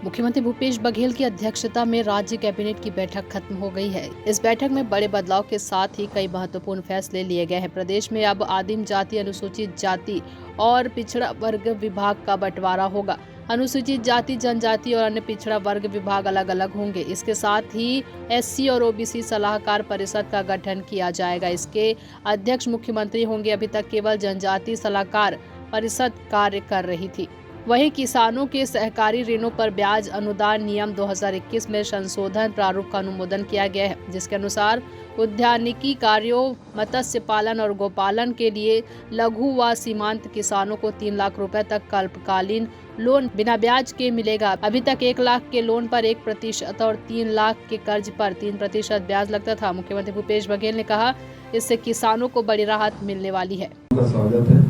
मुख्यमंत्री भूपेश बघेल की अध्यक्षता में राज्य कैबिनेट की बैठक खत्म हो गई है। इस बैठक में बड़े बदलाव के साथ ही कई महत्वपूर्ण फैसले लिए गए हैं। प्रदेश में अब आदिम जाति, अनुसूचित जाति और पिछड़ा वर्ग विभाग का बंटवारा होगा। अनुसूचित जाति, जनजाति और अन्य पिछड़ा वर्ग विभाग अलग अलग होंगे। इसके साथ ही एससी और ओबीसी सलाहकार परिषद का गठन किया जाएगा। इसके अध्यक्ष मुख्यमंत्री होंगे। अभी तक केवल जनजाति सलाहकार परिषद कार्य कर रही थी। वहीं किसानों के सहकारी ऋणों पर ब्याज अनुदान नियम 2021 में संशोधन प्रारूप का अनुमोदन किया गया है, जिसके अनुसार उद्यानिकी कार्यों, मत्स्य पालन और गोपालन के लिए लघु व सीमांत किसानों को 3 लाख रुपए तक अल्पकालीन लोन बिना ब्याज के मिलेगा। अभी तक 1 लाख के लोन पर 1% और 3 लाख के कर्ज पर 3% ब्याज लगता था। मुख्यमंत्री भूपेश बघेल ने कहा, इससे किसानों को बड़ी राहत मिलने वाली है। स्वागत है।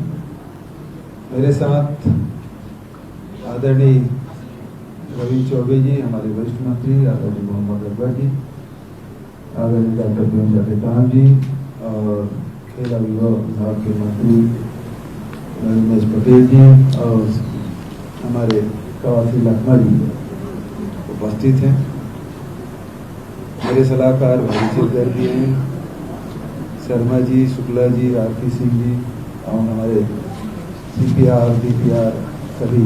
मेरे साथ आदरणीय रवि चौबे जी, हमारे वरिष्ठ मंत्री, आदरणीय मोहम्मद अकबर जी, आदरणीय डॉक्टर प्रेम जटेटान जी और खेल विभाग के मंत्री रमेश पटेल जी और हमारे कवासी लखमा जी उपस्थित हैं। मेरे सलाहकार भाई सिरदर भी हैं, शर्मा जी, शुक्ला जी, आरती सिंह जी और हमारे CPR, DPR सभी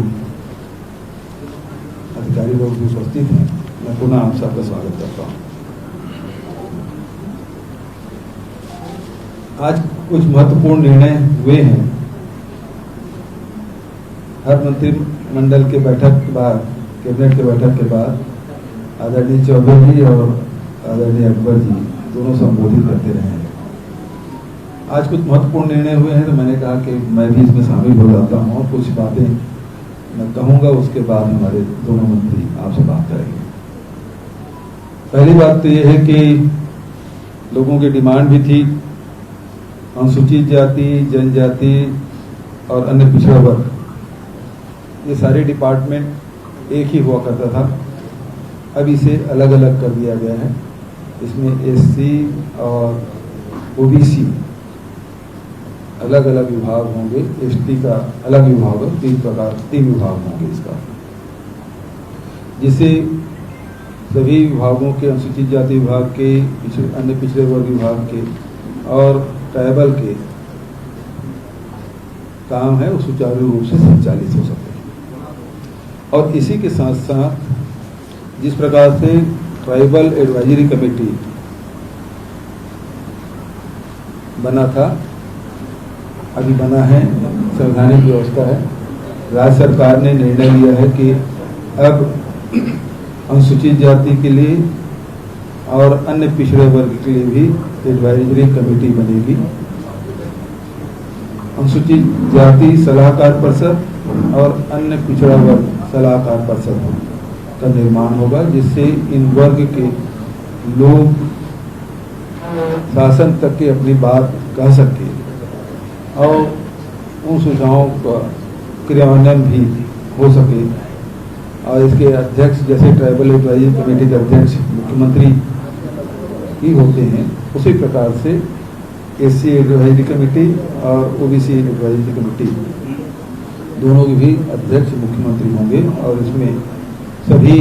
अधिकारी लोग भी उपस्थित हैं। मैं पुनः आप सबका स्वागत करता हूँ। आज कुछ महत्वपूर्ण निर्णय हुए हैं। हर मंत्रिमंडल के बैठक के बाद, कैबिनेट के बैठक के बाद आदरणीय चौबे जी और आदरणीय अकबर जी दोनों संबोधित करते रहे हैं। आज कुछ महत्वपूर्ण निर्णय हुए हैं तो मैंने कहा कि मैं भी इसमें शामिल हो जाता हूँ और कुछ बातें मैं कहूँगा, उसके बाद हमारे दोनों मंत्री आपसे बात करेंगे। पहली बात तो यह है कि लोगों की डिमांड भी थी, अनुसूचित जाति, जनजाति और अन्य पिछड़ा वर्ग, ये सारे डिपार्टमेंट एक ही हुआ करता था। अब इसे अलग अलग कर दिया गया है। इसमें SC और OBC अलग अलग विभाग होंगे, ST का अलग विभाग है, 3 विभाग होंगे इसका, जिससे सभी विभागों के, अनुसूचित जाति विभाग के, अन्य पिछड़े वर्ग विभाग के और ट्राइबल के काम है वो सुचारू रूप से संचालित हो सके। और इसी के साथ साथ जिस प्रकार से ट्राइबल एडवाइजरी कमेटी बना था, अभी बना है, संवैधानिक व्यवस्था है। राज्य सरकार ने निर्णय लिया है कि अब अनुसूचित जाति के लिए और अन्य पिछड़े वर्ग के लिए भी एडवाइजरी कमेटी बनेगी। अनुसूचित जाति सलाहकार परिषद और अन्य पिछड़ा वर्ग सलाहकार परिषद का निर्माण होगा, जिससे इन वर्ग के लोग शासन तक के अपनी बात कह सके और उन सुझावों का क्रियान्वयन भी हो सके। और इसके अध्यक्ष, जैसे ट्राइबल एडवाइजरी कमेटी के अध्यक्ष मुख्यमंत्री ही होते हैं, उसी प्रकार से SC एडवाइजरी कमेटी और OBC एडवाइजरी कमेटी दोनों के भी अध्यक्ष मुख्यमंत्री होंगे। और इसमें सभी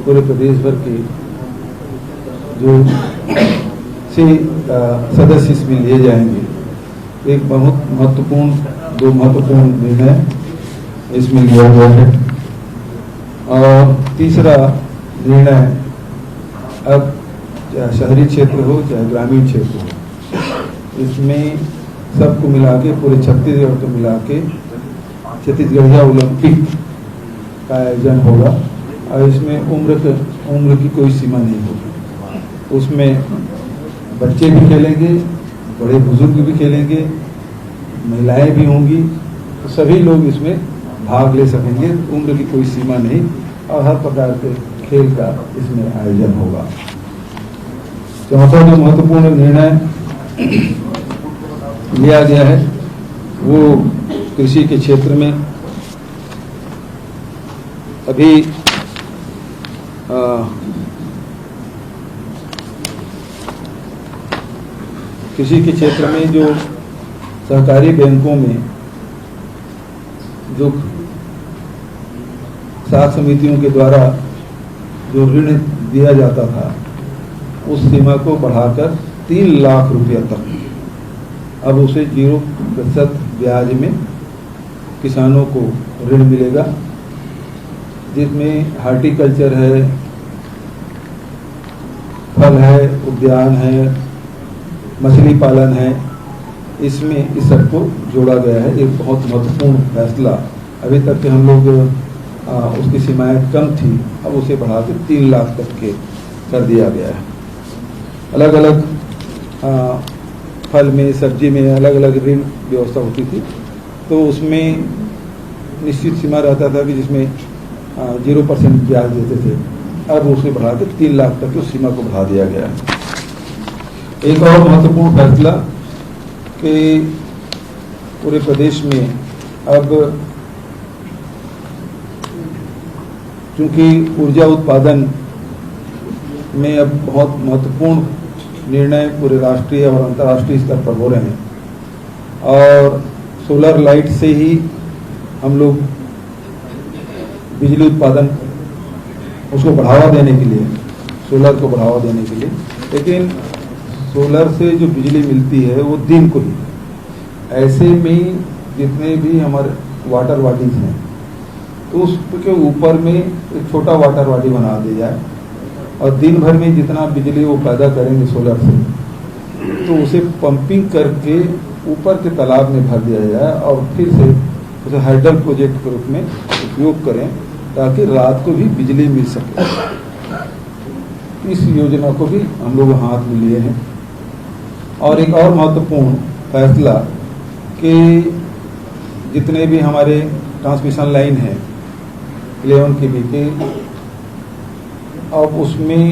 पूरे प्रदेश भर के जो सदस्य इसमें लिए जाएंगे। एक बहुत महत्वपूर्ण, 2 महत्वपूर्ण निर्णय इसमें लिया गया है। और तीसरा निर्णय, अब चाहे शहरी क्षेत्र हो चाहे ग्रामीण क्षेत्र हो, इसमें सबको मिला के, पूरे छत्तीसगढ़ को मिला के छत्तीसगढ़िया ओलंपिक का आयोजन होगा। और इसमें उम्र की कोई सीमा नहीं होगी। उसमें बच्चे भी खेलेंगे, बड़े बुजुर्ग भी खेलेंगे, महिलाएं भी होंगी, तो सभी लोग इसमें भाग ले सकेंगे। उम्र की कोई सीमा नहीं और हर प्रकार के खेल का इसमें आयोजन होगा। चौथा जो महत्वपूर्ण निर्णय लिया गया है वो कृषि के क्षेत्र में अभी कृषि के क्षेत्र में जो सहकारी बैंकों में जो साख समितियों के द्वारा जो ऋण दिया जाता था उस सीमा को बढ़ाकर 3 लाख रुपया तक अब उसे 0% ब्याज में किसानों को ऋण मिलेगा, जिसमें हार्टिकल्चर है, फल है, उद्यान है, मछली पालन है, इसमें इस सबको जोड़ा गया है। एक बहुत महत्वपूर्ण फैसला। अभी तक के हम लोग उसकी सीमाएं कम थी, अब उसे बढ़ा के 3 लाख तक के कर दिया गया है। अलग अलग फल में, सब्जी में अलग अलग ऋण व्यवस्था होती थी, तो उसमें निश्चित सीमा रहता था कि जिसमें 0% ब्याज देते थे, अब उसे बढ़ा के 3 लाख तक उस सीमा को बढ़ा दिया गया है। एक और महत्वपूर्ण फैसला कि पूरे प्रदेश में अब चूंकि ऊर्जा उत्पादन में अब बहुत महत्वपूर्ण निर्णय पूरे राष्ट्रीय और अंतर्राष्ट्रीय स्तर पर हो रहे हैं और सोलर लाइट से ही हम लोग बिजली उत्पादन उसको बढ़ावा देने के लिए, सोलर को बढ़ावा देने के लिए, लेकिन सोलर से जो बिजली मिलती है वो दिन को ही, ऐसे में जितने भी हमारे वाटर बॉडीज हैं तो उसके ऊपर में एक छोटा वाटर बॉडी बना दिया जाए और दिन भर में जितना बिजली वो पैदा करेंगे सोलर से, तो उसे पंपिंग करके ऊपर के तालाब में भर दिया जाए और फिर से उसे हाइडल प्रोजेक्ट के रूप में उपयोग करें ताकि रात को भी बिजली मिल सके। इस योजना को भी हम लोग हाथ में लिए हैं। और एक और महत्वपूर्ण फैसला कि जितने भी हमारे ट्रांसमिशन लाइन है 11 kV के, अब उसमें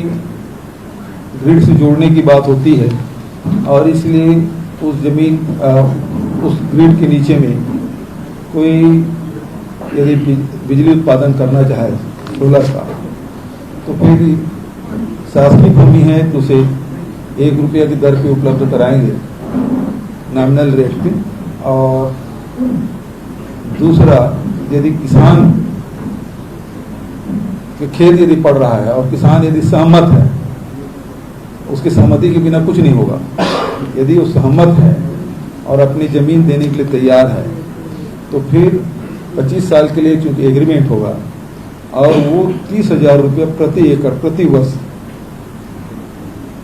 ग्रिड से जोड़ने की बात होती है और इसलिए उस जमीन उस ग्रिड के नीचे में कोई यदि बिजली उत्पादन करना चाहे सोलर का, तो फिर शासकीय भूमि है तो उसे 1 रुपया की दर पे उपलब्ध कराएंगे नॉमिनल रेट पे। और दूसरा, यदि किसान के खेत यदि पड़ रहा है और किसान यदि सहमत है, उसकी सहमति के बिना कुछ नहीं होगा, यदि वो सहमत है और अपनी जमीन देने के लिए तैयार है तो फिर 25 साल के लिए चूंकि एग्रीमेंट होगा और वो 30,000 रुपया प्रति एकड़ प्रति वर्ष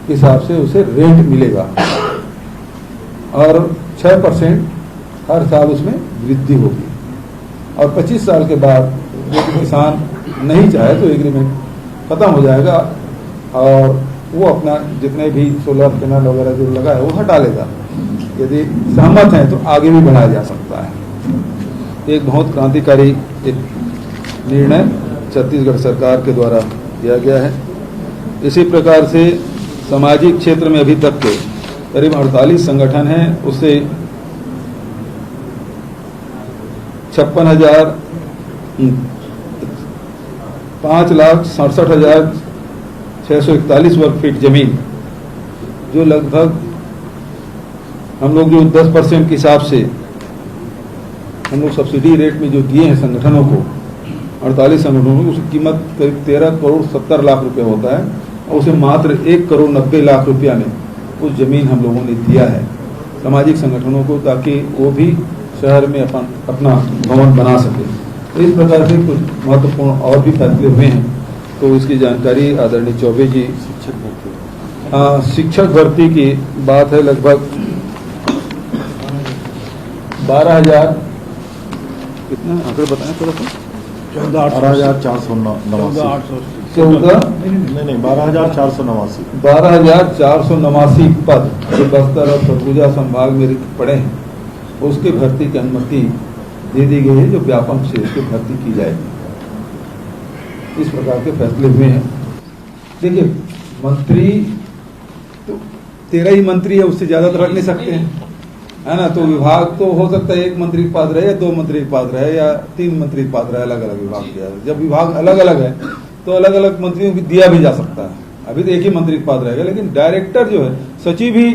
के हिसाब से उसे रेंट मिलेगा और 6% हर साल उसमें वृद्धि होगी। और 25 साल के बाद यदि किसान नहीं चाहे तो एग्रीमेंट खत्म हो जाएगा और वो अपना जितने भी सोलर पैनल वगैरह जो लगा है वो हटा लेगा। यदि सहमत है तो आगे भी बढ़ाया जा सकता है। एक बहुत क्रांतिकारी एक निर्णय छत्तीसगढ़ सरकार के द्वारा किया गया है। इसी प्रकार से सामाजिक क्षेत्र में अभी तक के करीब 48 संगठन हैं, उससे 5,67,641 वर्ग फीट जमीन, जो लगभग हम लोग जो 10% के हिसाब से हम लोग सब्सिडी रेट में जो दिए हैं संगठनों को, 48 संगठनों को, उसकी कीमत करीब 13 करोड़ 70 लाख रुपए होता है और उसे मात्र 1 करोड़ 90 लाख रुपया में उस जमीन हम लोगों ने दिया है सामाजिक संगठनों को, ताकि वो भी शहर में अपना भवन बना सके। तो इस प्रकार से कुछ महत्वपूर्ण और भी फैसले हुए हैं, तो इसकी जानकारी आदरणीय चौबे जी। शिक्षक भर्ती की बात है, लगभग 12,000 कितना आंकड़े बताएं थोड़ा सा। 12,489 पद जो बस्तर और सरगुजा संभाग में रिक्त पड़े हैं, उसके भर्ती की अनुमति दे दी गई है, जो व्यापक से उसकी भर्ती की जाएगी। इस प्रकार के फैसले हुए हैं। देखिए, मंत्री तो 13 ही मंत्री है, उससे ज्यादा तो रख नहीं सकते हैं, है ना। तो विभाग तो हो सकता है 1 मंत्री पद रहे या 2 मंत्री पद रहे या 3 मंत्री पद रहे, अलग अलग विभाग दिया। जब विभाग अलग अलग है तो अलग अलग मंत्रियों को दिया भी जा सकता है। अभी तो 1 ही मंत्री पद रहेगा, लेकिन डायरेक्टर जो है, सचिव ही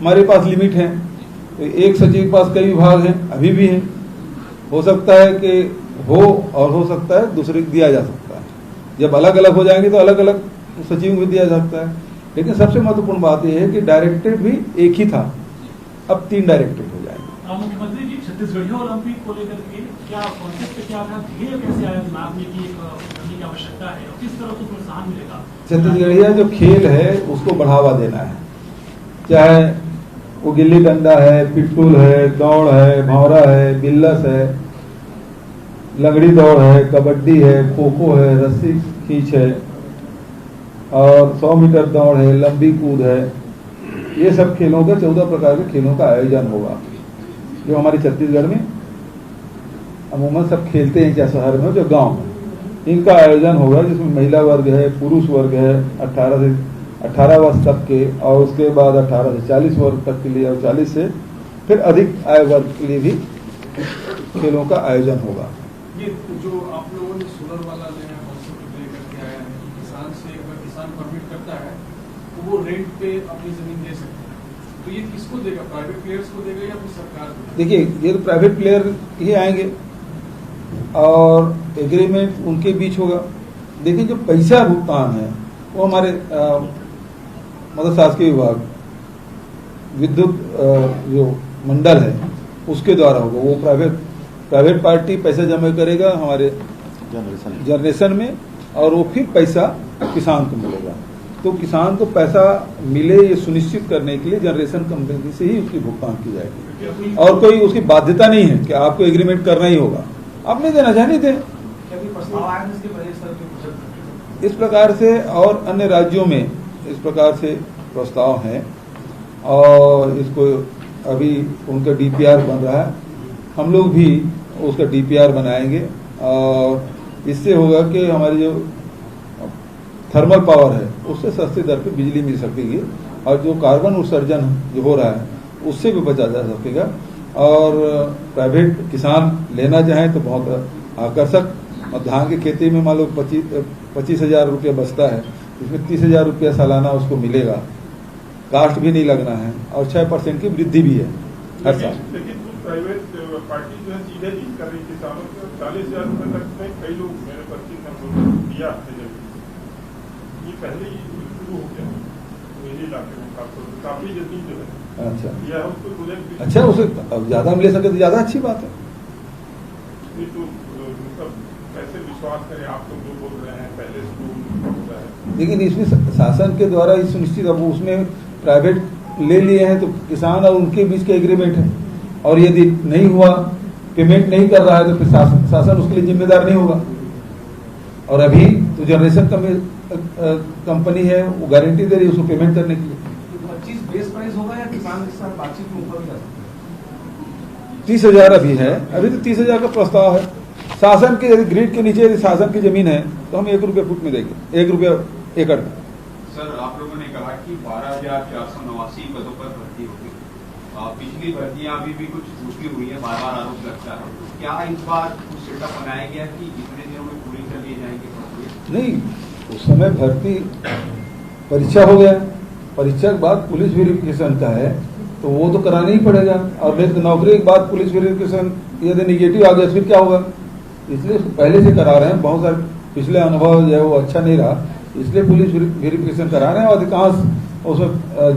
हमारे पास लिमिट है, तो एक सचिव के पास कई विभाग हैं, अभी भी है। हो सकता है कि हो और हो सकता है दूसरे को दिया जा सकता है। जब अलग अलग हो जाएंगे तो अलग अलग सचिव को दिया जा सकता है। लेकिन सबसे महत्वपूर्ण बात यह है कि डायरेक्टरेट भी एक ही था, अब 3 डायरेक्टरेट हो जाएंगे। मुख्यमंत्री जी, छत्तीसगढ़िया ओलंपिक को लेकर के क्या कॉन्सेप्ट क्या था, ध्येय कैसे आया दिमाग में कि करने की आवश्यकता है और किस तरह से प्रोत्साहन मिलेगा? छत्तीसगढ़िया जो खेल है उसको बढ़ावा देना है, चाहे वो गिल्ली डंडा है, पिट्टूल है, दौड़ है, भंवरा है, बिल्लस है, लंगड़ी दौड़ है, कबड्डी है, खो खो है, रस्सी खींच है और 100 मीटर दौड़ है, लंबी कूद है। ये सब खेलों का 14 प्रकार के खेलों का आयोजन होगा जो हमारे छत्तीसगढ़ में अमूमन सब खेलते हैं, चाहे शहर में हो चाहे गाँव में। इनका आयोजन होगा जिसमें महिला वर्ग है, पुरुष वर्ग है 18 वर्ष तक के, और उसके बाद 18 से 40 वर्ष तक के लिए और 40 से फिर अधिक आयु वर्ग के लिए भी खेलों का आयोजन होगा। ये जो आप लोगों ने सोलर वाला नया कॉन्सेप्ट लेकर के आया है, किसान से अगर किसान परमिट करता है तो वो रेंट पे अपनी जमीन दे सकता है, तो ये किसको देगा? प्राइवेट प्लेयर्स को देगा या फिर सरकार को? देखिए, ये तो प्राइवेट प्लेयर ही आएंगे और एग्रीमेंट उनके बीच होगा। देखिए, जो पैसा भुगतान है वो हमारे मतलब शासकीय विभाग विद्युत जो मंडल है उसके द्वारा होगा। वो प्राइवेट पार्टी पैसा जमा करेगा हमारे जनरेशन में और वो फिर पैसा किसान को मिलेगा। तो किसान को पैसा मिले ये सुनिश्चित करने के लिए जनरेशन कंपनी से ही उसकी भुगतान की जाएगी और कोई उसकी बाध्यता नहीं है कि आपको एग्रीमेंट करना ही होगा। आप नहीं देना चाहे नहीं दें। इस प्रकार से और अन्य राज्यों में इस प्रकार से प्रस्ताव हैं और इसको अभी उनका डीपीआर बन रहा है। हम लोग भी उसका डीपीआर बनाएंगे और इससे होगा कि हमारी जो थर्मल पावर है उससे सस्ती दर पे बिजली मिल सकेगी और जो कार्बन उत्सर्जन जो हो रहा है उससे भी बचा जा सकेगा। और प्राइवेट किसान लेना चाहें तो बहुत आकर्षक, और धान की खेती में मान लो 25,000 रुपया बचता है, इसमें 30,000 रुपया सालाना उसको मिलेगा, कास्ट भी नहीं लगना है और 6% की वृद्धि भी है हर साल। लेकिन प्राइवेट पार्टी जो है सीधे डील कर रही किसानों को 40,000 रुपए तक में कई लोग मेरे परिचित हैं दिया है। ये पहले ही शुरू हो गया मेरे इलाके में, काफी जल्दी जो है। अच्छा, यह उसको अच्छा, उसे अब ज्यादा मिल सके तो ज्यादा अच्छी बात है। तो मतलब कैसे विश्वास करें, आप लोग जो बोल रहे हैं पहले शुरू हो रहा है। लेकिन इसमें शासन के द्वारा ही सुनिश्चित, अब उसमें प्राइवेट ले लिए हैं तो किसान और उनके बीच के एग्रीमेंट है और यदि नहीं हुआ, पेमेंट नहीं कर रहा है तो फिर शासन उसके लिए जिम्मेदार नहीं होगा। और अभी तो जनरेशन कंपनी है वो गारंटी दे रही है उसको पेमेंट करने के लिए। 25 बेस प्राइस होगा या किसान के साथ बातचीत में ऊपर भी जा सकता है? 30,000 अभी है, अभी तो 30,000 का प्रस्ताव है। शासन के यदि ग्रिड के नीचे यदि शासन की जमीन है तो हम 1 रुपया फुट में देंगे, 1 रुपया एकड़ में। सर, आप लोगों ने कहा कि 12,489 पदों पर भर्ती होगी। पिछली भर्तियां अभी भी कुछ रुकी हुई है, बार बार आरोप लगता है। क्या इस बार कुछ सेटअप बनाया गया कि इतने दिनों में पूरी कर लिए जाएंगे? नहीं, उस समय भर्ती परीक्षा हो गया, परीक्षा के बाद पुलिस वेरिफिकेशन का है तो वो तो कराना ही पड़ेगा। और नौकरी के बाद पुलिस वेरिफिकेशन यदि निगेटिव आ गया फिर क्या होगा? इसलिए पहले से करा रहे हैं। बहुत सारे पिछले अनुभव जो है वो अच्छा नहीं रहा, इसलिए पुलिस वेरिफिकेशन करा रहे हैं। अधिकांश उसमें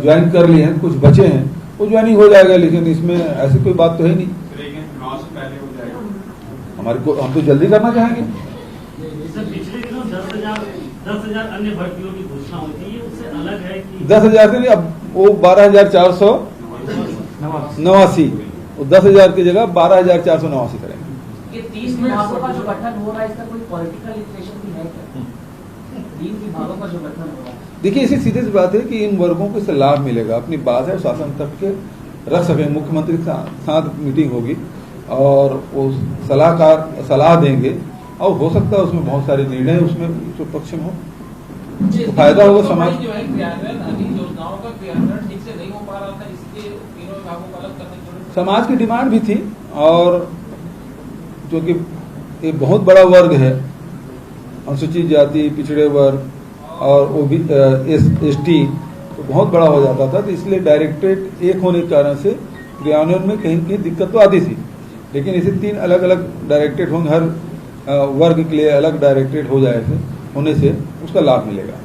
ज्वाइन कर लिए हैं, कुछ बचे हैं वो ज्वाइनिंग हो जाएगा, लेकिन इसमें ऐसी कोई बात तो है नहीं। चुनाव से पहले हो जाएगा। हमारे को हम तो जल्दी करना चाहेंगे। सर, पिछले दिनों 10,000 अन्य भर्तियों की घोषणा हुई थी, ये उससे अलग है कि 10,000 से नहीं, अब वो 12,489, वो 10,000 की जगह 12,489 करेंगे। ये 30 विभागों का जो गठन हो रहा है इसका कोई पॉलिटिकल इंप्रेशन भी है क्या? 3 विभागों का जो गठन हो रहा है, देखिए, इसी सीधी सी बात है कि इन वर्गों को इससे लाभ मिलेगा। अपनी बात है शासन तक के रख सकें, मुख्यमंत्री के साथ मीटिंग होगी और वो सलाह देंगे और हो सकता है उसमें बहुत सारे निर्णय उसमें जो पक्ष में हो तो फायदा होगा समाज। जो है क्रियान्वयन अनेक योजनाओं का क्रियान्वयन ठीक से नहीं हो पा रहा था, इसलिए तीनों विभागों को अलग करने की जरूरत। समाज की डिमांड भी थी और जो कि एक बहुत बड़ा वर्ग है, अनुसूचित जाति, पिछड़े वर्ग और वो भी ST तो बहुत बड़ा हो जाता था, तो इसलिए डायरेक्टरेट एक होने के कारण से क्रियान्वयन में कहीं कहीं दिक्कत तो आती थी। लेकिन इसे 3 अलग अलग डायरेक्टरेट होंगे, हर वर्ग के लिए अलग डायरेक्टरेट हो जाए होने से उसका लाभ मिलेगा।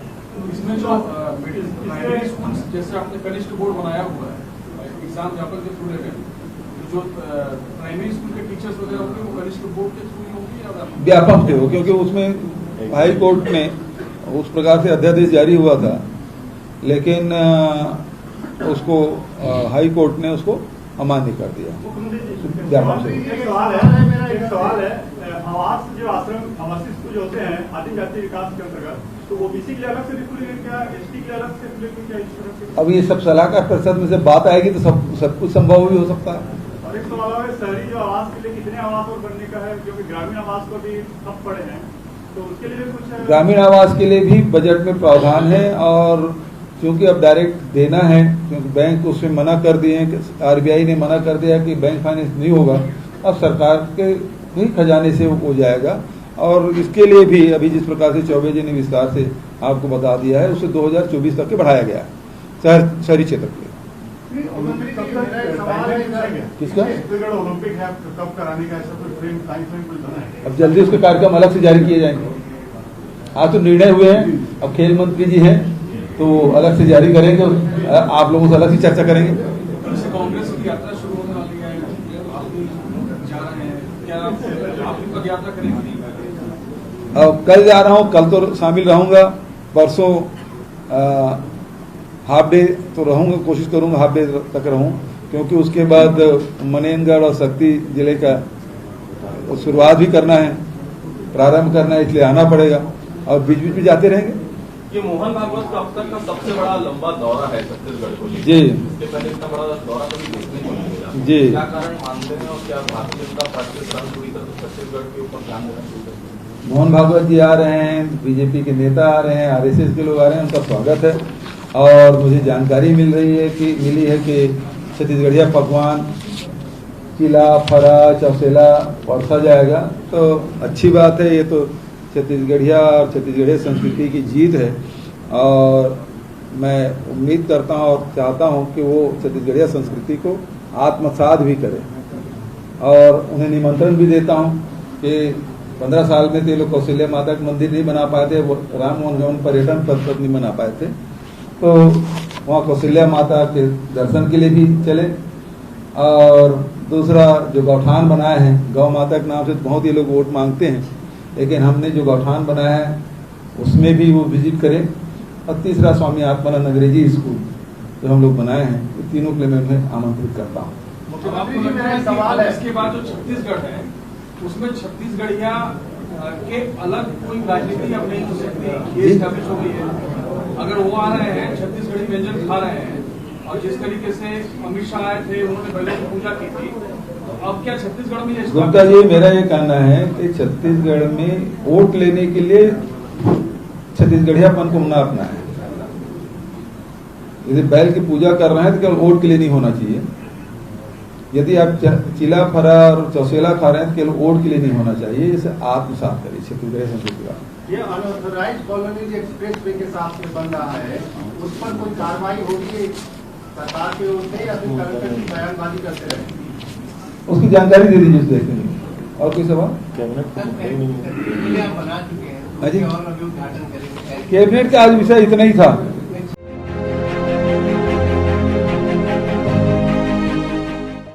इसमें जो प्राइमरी स्कूल जैसे आपने कनिष्ठ बोर्ड बनाया हुआ है एग्जाम व्यापक के थ्रू लेकर, जो प्राइमरी स्कूल के टीचर्स वगैरह होंगे वो कनिष्ठ बोर्ड के थ्रू होंगे या व्यापक के हो, क्योंकि उसमें हाई कोर्ट में उस प्रकार से अध्यादेश जारी हुआ था, लेकिन उसको हाई कोर्ट ने उसको अमान्य कर दिया। व्यापक से एक सवाल है आवास जो आश्रम आवासीय स्कूल जो होते हैं आदिम जाति विकास के अंतर्गत, तो वो बीसी के लिए अलग से खुलेंगे क्या, एसटी के लिए अलग से खुलेंगे क्या, इस तरह से? अब ये सब सलाहकार परिषद में से बात आएगी तो सब कुछ संभव भी हो सकता है। और एक सवाल है शहरी जो आवास के लिए कितने आवास और बनने का है, क्योंकि ग्रामीण आवास को भी सब पड़े हैं, तो उसके लिए भी कुछ है? ग्रामीण आवास के लिए भी बजट में प्रावधान है, और क्योंकि अब डायरेक्ट देना है, क्योंकि बैंक उसमें मना कर दिए हैं, आरबीआई ने मना कर दिया कि बैंक फाइनेंस नहीं होगा, अब सरकार के ही खजाने से वो हो जाएगा। और इसके लिए भी अभी जिस प्रकार से चौबे जी ने विस्तार से आपको बता दिया है, उसे 2024 तक के बढ़ाया गया है शहरी क्षेत्र के लिए। किसका ओलंपिक है कब कराने का, ऐसा कोई फ्रेम टाइम फ्रेम कुछ बना है? अब जल्दी उसके कार्यक्रम अलग से जारी किए जाएंगे। आज तो निर्णय हुए हैं, अब खेल मंत्री जी हैं तो अलग से जारी करेंगे, आप लोगों से अलग से चर्चा करेंगे। कांग्रेस की यात्रा शुरू होने वाली है, आप जा रहे हैं, क्या आप पद यात्रा करेंगे? अब कल जा रहा हूँ, कल तो शामिल रहूंगा, परसों हाफ डे तो रहूंगा, कोशिश करूंगा हाफ डे तक रहूं, क्योंकि उसके बाद मनेनगढ़ और शक्ति जिले का शुरुआत भी करना है, प्रारंभ करना है, इसलिए आना पड़ेगा और बीच बीच में जाते रहेंगे। ये मोहन भागवत का अब तक का सबसे बड़ा लंबा दौरा है छत्तीसगढ़ को लेकर। जी, इसके पहले इतना बड़ा दौरा कभी देखने को नहीं मिला। जी, क्या कारण मानते हैं और क्या भारतीय जनता पार्टी सरकार पूरी तरह छत्तीसगढ़ के ऊपर ध्यान देना शुरू कर? मोहन भागवत जी आ रहे हैं, बीजेपी के नेता आ रहे हैं, आरएसएस के लोग आ रहे हैं, उनका स्वागत है। और मुझे जानकारी मिली है कि छत्तीसगढ़िया पकवान किला, फरा, चौसेला परसा जाएगा, तो अच्छी बात है। ये तो छत्तीसगढ़िया और छत्तीसगढ़िया संस्कृति की जीत है, और मैं उम्मीद करता हूँ और चाहता हूँ कि वो छत्तीसगढ़िया संस्कृति को आत्मसात भी करें, और उन्हें निमंत्रण भी देता हूँ कि 15 साल में तो लोग कौशल्या माता का मंदिर नहीं बना पाए थे, राम वनगमन पर्यटन पथ पर नहीं बना पाए थे, तो वहाँ कौशल्या माता के दर्शन के लिए भी चले। और दूसरा जो गौठान बनाए हैं, गौ माता के नाम से बहुत ही लोग वोट मांगते हैं, लेकिन हमने जो गौठान बनाया है उसमें भी वो विजिट करें। और तीसरा स्वामी आत्मानंद अंग्रेजी स्कूल जो हम लोग बनाए हैं, ये तीनों के लिए मैं उन्हें आमंत्रित करता हूँ। मुख्यमंत्री जी, मेरा सवाल है, इसके बाद जो छत्तीसगढ़ है उसमें छत्तीसगढ़िया के अलग कोई राजनीति अब नहीं हो सकती, ये स्टैब्लिश हो गई है। अगर वो आ रहे हैं, छत्तीसगढ़ी व्यंजन खा रहे हैं, और जिस तरीके से अमित शाह आए थे, उन्होंने पहले पूजा की थी, तो अब क्या छत्तीसगढ़ में ये? गुप्ता जी, मेरा ये कहना है कि छत्तीसगढ़ में वोट लेने के लिए छत्तीसगढ़ियापन को ना अपना है। यदि बैल की पूजा कर रहे हैं तो केवल वोट के लिए नहीं होना चाहिए। यदि आप चिला, फरा और चौसेला खा रहे हैं तो केवल वोट के लिए नहीं होना चाहिए। इसे आत्मसात करिए छत्तीसगढ़ संस्कृति का। ये अनऑथराइज्ड कॉलोनी जो एक्सप्रेस वे के साथ में बन रहा है, उस पर कोई कार्रवाई होगी सरकार की ओर से, या फिर कलेक्टर की बयानबाजी करते रहेंगे? उसकी जानकारी दे दीजिए, देखेंगे। और कोई सवाल? बना चुके हैं, कैबिनेट का आज विषय इतना ही था।